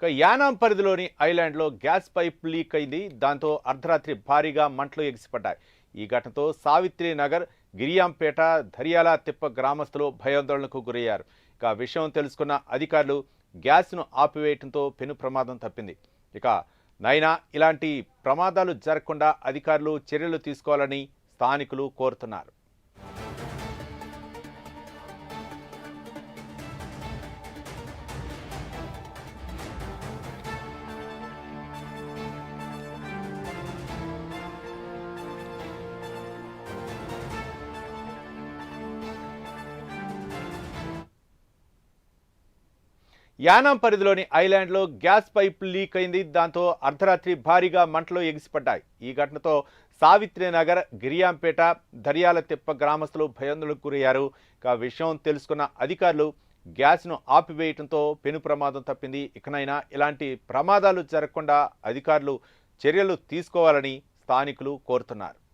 యానాం పరిధిలోని ఐలాండ్లో gas pipe leak అయింది. దాంతో అర్ధరాత్రి భారీగా మంటలు ఎగిసిపడ్డాయి. ఈ ఘటనతో సావిత్రి నగర్, గిరియాంపేట, ధర్యాల తిప్ప గ్రామస్తులు భయాందోళనకు గురయ్యారు. విషయం తెలుసుకున్న అధికారులు గ్యాస్ను ఆపివేయడంతో పెను ప్రమాదం తప్పింది. నైనా ఇలాంటి ప్రమాదాలు జరగకుండా అధికారులు చర్యలు తీసుకోవాలని స్థానికులు కోరుతున్నారు. యానాం పరిధిలోని ఐలాండ్లో గ్యాస్ పైప్ లీక్ అయింది. దాంతో అర్ధరాత్రి భారీగా మంటలు ఎగిసిపడ్డాయి. ఈ ఘటనతో సావిత్రి నగర్, గిరియాంపేట, ధర్యాల తిప్ప గ్రామస్తులు భయాందోళనకు గురయ్యారు. విషయం తెలుసుకున్న అధికారులు గ్యాస్ను ఆపివేయడంతో పెను ప్రమాదం తప్పింది. ఇకనైనా ఇలాంటి ప్రమాదాలు జరగకుండా అధికారులు చర్యలు తీసుకోవాలని స్థానికులు కోరుతున్నారు.